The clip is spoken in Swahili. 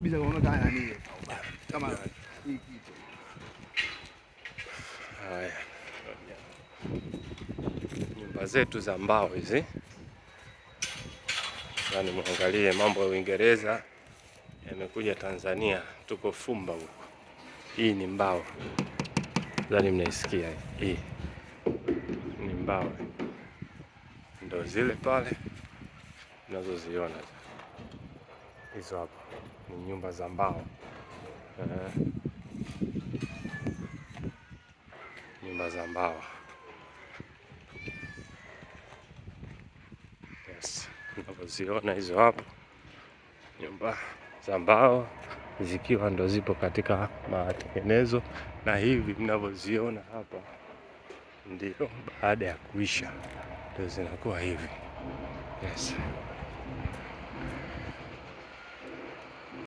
Bisa kuona nani kama hii kitu. Haya, nyumba zetu za mbao hizi, yani muangalie mambo ya Uingereza yamekuja Tanzania, tuko Fumba huko. Hii ni mbao, yani mnaisikia hii ni mbao, ndio zile pale unazoziona hizo hapo ni nyumba za mbao. Nyumba za mbao, yes, unavyoziona hizo hapo nyumba za mbao zikiwa ndo zipo katika matengenezo, na hivi mnavyoziona hapa ndio baada ya kuisha ndio zinakuwa hivi, yes.